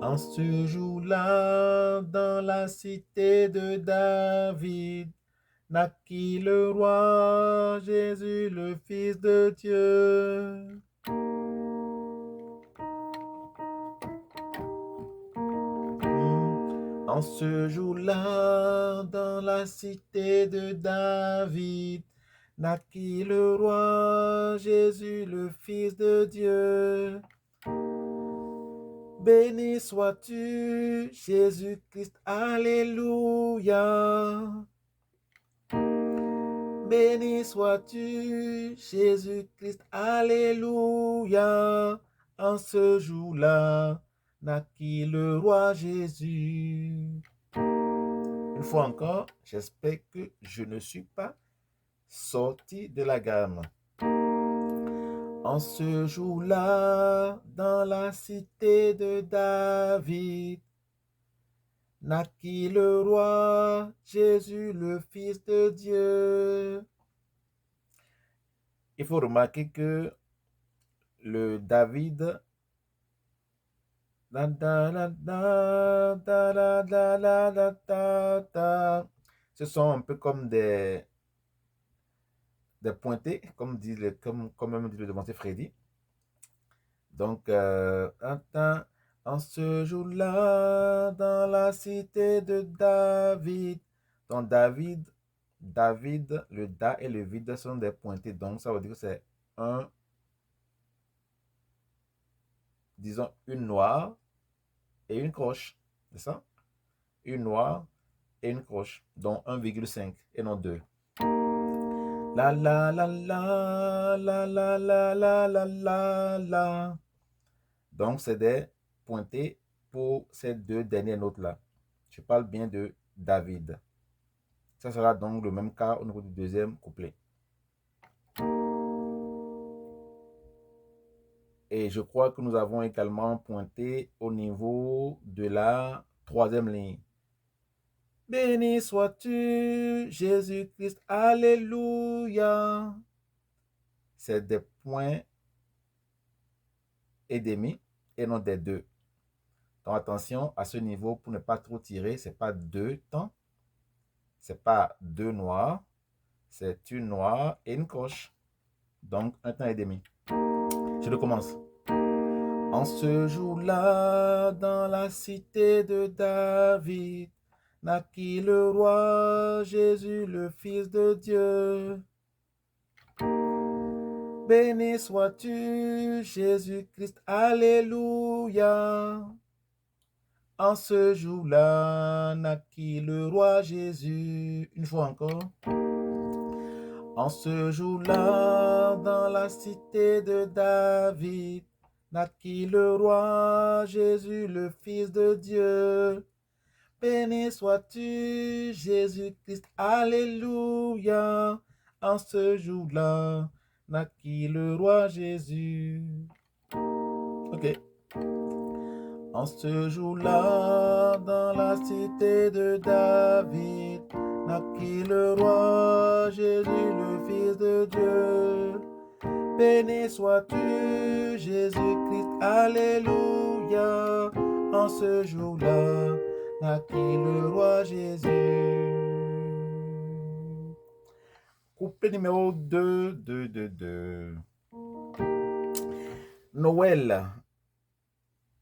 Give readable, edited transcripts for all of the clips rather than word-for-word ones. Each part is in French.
En ce jour-là, dans la cité de David, naquit le roi Jésus, le Fils de Dieu. En ce jour-là, dans la cité de David, naquit le roi Jésus, le Fils de Dieu. Béni sois-tu, Jésus-Christ, Alléluia. Béni sois-tu, Jésus-Christ, Alléluia. En ce jour-là, naquit le roi Jésus. Une fois encore, j'espère que je ne suis pas sorti de la gamme. En ce jour-là, dans la cité de David, naquit le roi Jésus, le Fils de Dieu. Il faut remarquer que le David, ce sont un peu comme des pointés, comme même dit le devancier Freddy. Donc, en ce jour-là, dans la cité de David. Donc, David, le da et le vide sont des pointés. Donc, ça veut dire que c'est disons, une noire et une croche. C'est ça? Une noire et une croche. Donc, 1,5 et non 2. La la la la la la la la la la la. Donc, c'est des pointés pour ces deux dernières notes-là. Je parle bien de David. Ça sera donc le même cas au niveau du deuxième couplet. Et je crois que nous avons également pointé au niveau de la troisième ligne. Béni sois-tu, Jésus-Christ, Alléluia. C'est des points et demi et non des deux. Donc attention à ce niveau pour ne pas trop tirer. Ce n'est pas deux temps. Ce n'est pas deux noirs. C'est une noire et une croche. Donc un temps et demi. Je recommence. En ce jour-là, dans la cité de David, naquit le roi Jésus, le Fils de Dieu. Béni sois-tu, Jésus-Christ, Alléluia. En ce jour-là, naquit le roi Jésus. Une fois encore. En ce jour-là, dans la cité de David, naquit le roi Jésus, le Fils de Dieu. Béni sois-tu, Jésus-Christ, Alléluia. En ce jour-là, naquit le roi Jésus. Ok. En ce jour-là, dans la cité de David, naquit le roi Jésus, le Fils de Dieu. Béni sois-tu, Jésus-Christ, Alléluia. En ce jour-là, naquit le roi Jésus. Couplet numéro 2. Noël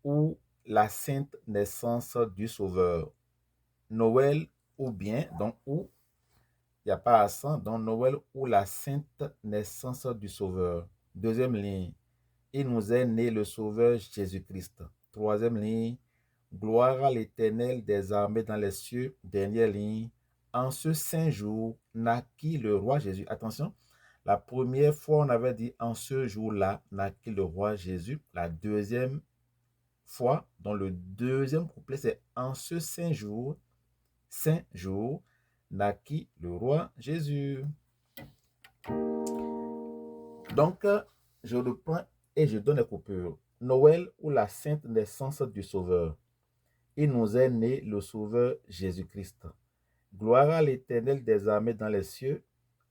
ou la sainte naissance du Sauveur. Noël ou bien, donc ou, il n'y a pas accent, donc Noël ou la sainte naissance du Sauveur. Deuxième ligne, il nous est né le Sauveur Jésus-Christ. Troisième ligne, gloire à l'Éternel des armées dans les cieux. Dernière ligne, en ce saint jour naquit le roi Jésus. Attention, la première fois on avait dit en ce jour-là naquit le roi Jésus. La deuxième fois, dans le deuxième couplet, c'est en ce saint jour, naquit le roi Jésus. Donc, je reprends et je donne les coupures. Noël ou la sainte naissance du Sauveur. Il nous est né le Sauveur Jésus-Christ. Gloire à l'Éternel des armées dans les cieux.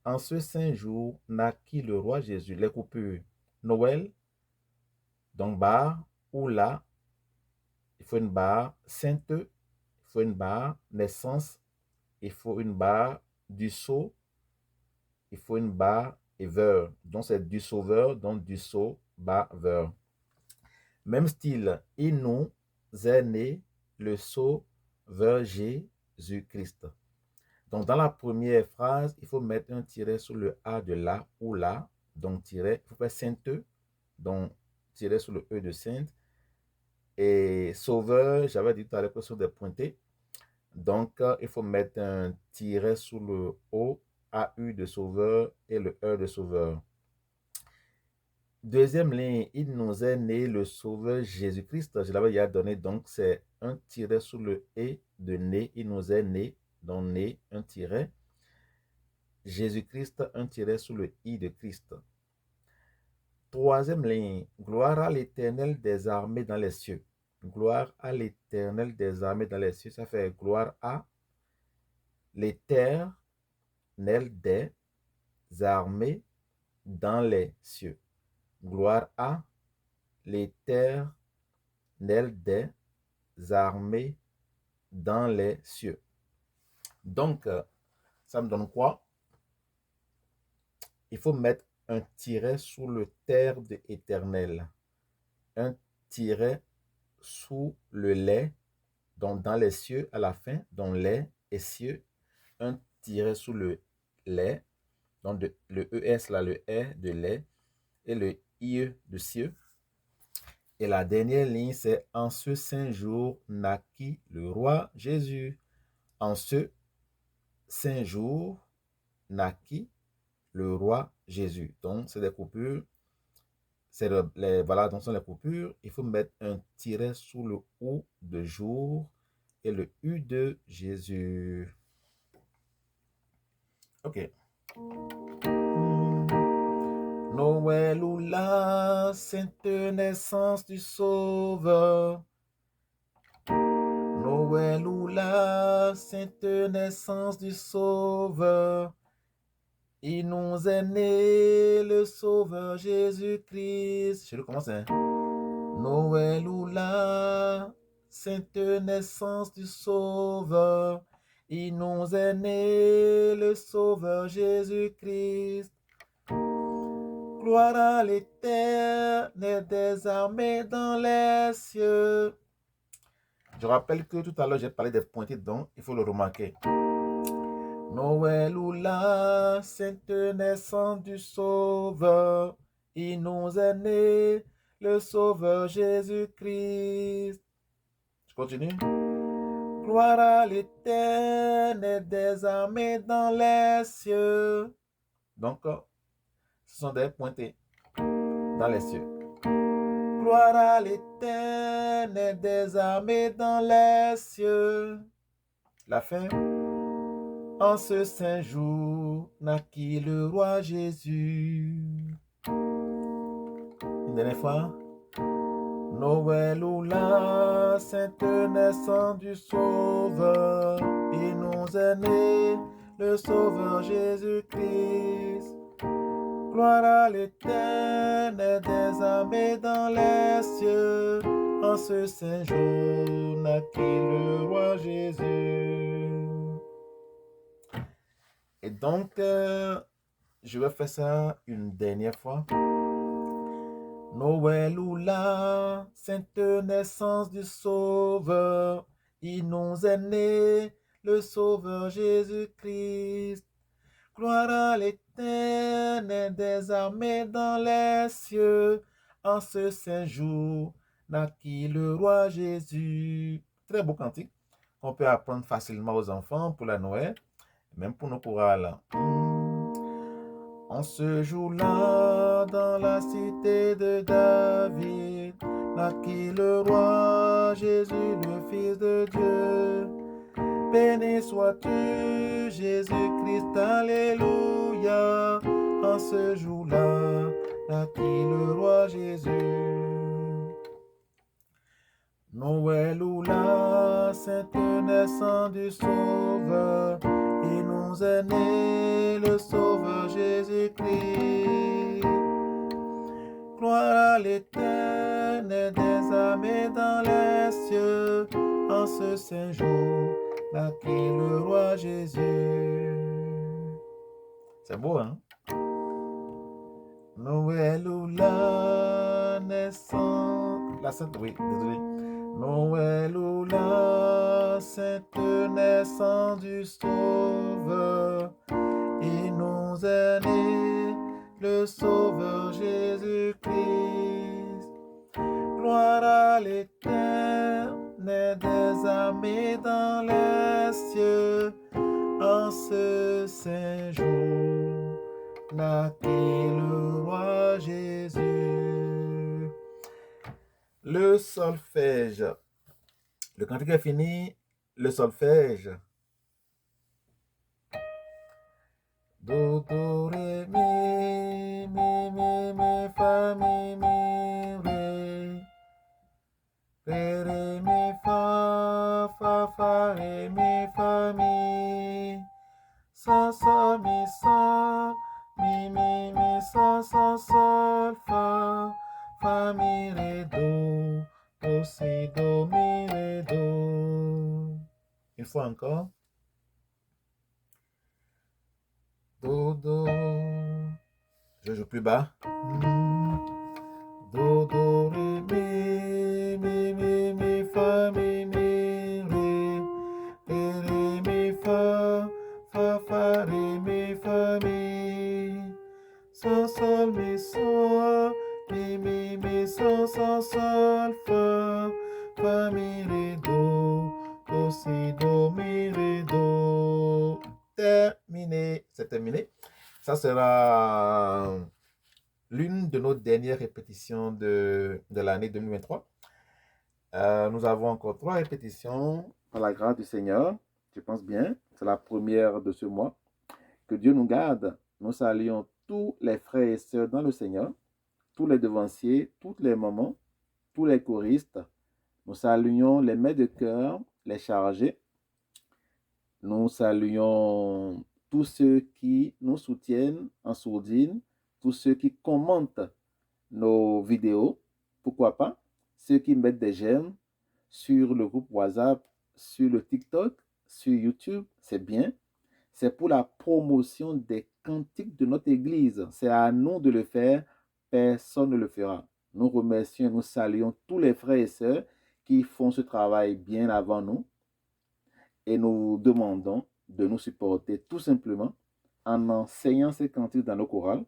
En ce saint jour naquit le roi Jésus. Les coupures. Noël, donc bar ou là, il faut une barre sainte, il faut une barre naissance, il faut une barre du sceau, il faut une barre et veur. Donc c'est du sauveur, donc du sceau, barre, veur. Même style, il nous est né le sauveur Jésus-Christ. Donc dans la première phrase, il faut mettre un tiret sur le A de là ou là. Donc tiret, il faut faire sainte, donc tiret sur le E de sainte. Et sauveur, j'avais dit tout à l'heure que sur des pointés. Donc, il faut mettre un tiret sur le O, AU de sauveur et le E de sauveur. Deuxième ligne, il nous est né le sauveur Jésus-Christ. Je l'avais déjà donné, donc c'est un tiret sur le E de né. Il nous est né, donc né, un tiret. Jésus-Christ, un tiret sur le I de Christ. Troisième ligne, gloire à l'Éternel des armées dans les cieux. Gloire à l'Éternel des armées dans les cieux. Ça fait gloire à l'Éternel des armées dans les cieux. Gloire à l'Éternel des armées dans les cieux. Donc, ça me donne quoi? Il faut mettre un tiret sous le terme de éternel. Un tiret sous le lait, donc dans les cieux à la fin, donc lait et cieux. Un tiret sous le lait, donc le ES là, le E de lait, et le IE de cieux. Et la dernière ligne, c'est en ce saint jour naquit le roi Jésus. En ce saint jour naquit le roi Jésus. Donc, c'est des coupures. Voilà, donc ce sont les coupures. Il faut mettre un tiret sous le O de jour et le U de Jésus. Ok. Noël ou la sainte naissance du Sauveur. Noël ou la sainte naissance du Sauveur. Il nous est né le Sauveur Jésus-Christ. Je recommence. Noël ou la sainte naissance du Sauveur. Il nous est né le Sauveur Jésus-Christ. Gloire à l'Éternel des armées dans les cieux. Je rappelle que tout à l'heure, j'ai parlé des pointés, donc il faut le remarquer. Noël ou la sainte naissance du Sauveur, il nous est né le Sauveur Jésus-Christ. Je continue. Gloire à l'Éternel des armées dans les cieux. Donc, ce sont des pointés dans les cieux. Gloire à l'Éternel des armées dans les cieux. La fin. En ce saint jour naquit le roi Jésus. Une dernière fois. Noël ou la sainte naissance du Sauveur, il nous est né le Sauveur Jésus-Christ. Gloire à l'Éternel des armées dans les cieux. En ce saint jour naquit le roi Jésus. Et donc, je vais faire ça une dernière fois. Noël ou la sainte naissance du Sauveur, il nous est né le Sauveur Jésus-Christ. Gloire à l'Éternel des armées dans les cieux. En ce saint jour naquit le roi Jésus. Très beau cantique qu'on peut apprendre facilement aux enfants pour la Noël, même pour nos chorales. En ce jour-là, dans la cité de David, naquit le roi Jésus, le Fils de Dieu. Béni sois-tu, Jésus-Christ, alléluia. En ce jour-là, naquit le roi Jésus. Noël ou la sainte naissance du Sauveur, il nous est né le Sauveur Jésus-Christ. Gloire à l'Éternel des armées dans les cieux, en ce saint jour, naquit le roi Jésus. C'est beau, hein? Noël ou la naissance, la sainte, oui, désolé. Noël ou la sainte naissance du Sauveur, il nous est né, le Sauveur Jésus-Christ. Gloire à l'Éternel des armées dans les cieux, en ce saint jour, naquit le roi Jésus. Le solfège. Le cantique est fini. Le solfège. Do, do, ré, mi, fa, mi, ré. Ré, mi, fa, ré, mi, fa, mi. Sol, sol, mi, sol. Mi, sol, sol, fa, mi, ré, do. Do, si, do, mi, ré, do. Une fois encore. Do, do. Je joue plus bas. Do, do, ré, mi, fa, mi, ré. Ré, mi, fa, ré, mi, fa, mi. Sol, mi, sol. Mi, sol, sol, fa, mi, ré, do. Do, si, do, mi, ré, do. Terminé. C'est terminé. Ça sera l'une de nos dernières répétitions de l'année 2023. Nous avons encore 3 répétitions par la grâce du Seigneur. Je pense bien. C'est la première de ce mois. Que Dieu nous garde. Nous saluons tous les frères et sœurs dans le Seigneur, tous les devanciers, toutes les mamans, tous les choristes. Nous saluons les maîtres de chœur, les chargés. Nous saluons tous ceux qui nous soutiennent en sourdine, tous ceux qui commentent nos vidéos, pourquoi pas, ceux qui mettent des j'aime sur le groupe WhatsApp, sur le TikTok, sur YouTube, c'est bien. C'est pour la promotion des cantiques de notre Église. C'est à nous de le faire, personne ne le fera. Nous remercions et nous saluons tous les frères et sœurs qui font ce travail bien avant nous et nous demandons de nous supporter tout simplement en enseignant ces cantiques dans nos chorales,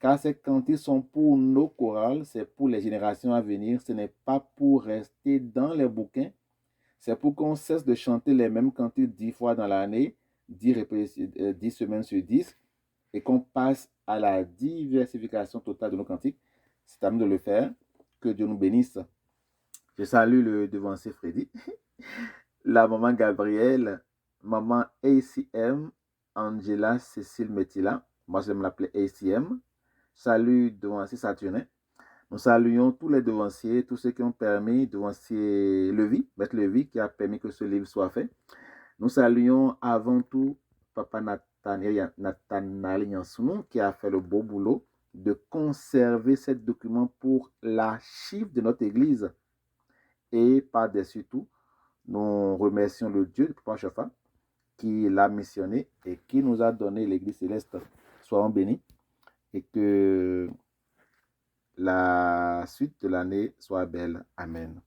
car ces cantiques sont pour nos chorales, c'est pour les générations à venir, ce n'est pas pour rester dans les bouquins, c'est pour qu'on cesse de chanter les mêmes cantiques 10 fois dans l'année, 10 semaines sur 10, et qu'on passe à la diversification totale de nos cantiques. C'est à nous de le faire. Que Dieu nous bénisse. Je salue le devancier Freddy, la maman Gabrielle, maman ACM, Angela Cécile Metila, moi je vais me l'appeler ACM. Salut devancier Saturnin. Nous saluons tous les devanciers, tous ceux qui ont permis, devancier Levi, Maître Levi, qui a permis que ce livre soit fait. Nous saluons avant tout Papa Nathanaël Yansounou, qui a fait le beau boulot de conserver ce document pour l'archive de notre Église. Et par-dessus tout, nous remercions le Dieu de Papa Chafa, qui l'a missionné et qui nous a donné l'Église céleste. Soyons bénis et que la suite de l'année soit belle. Amen.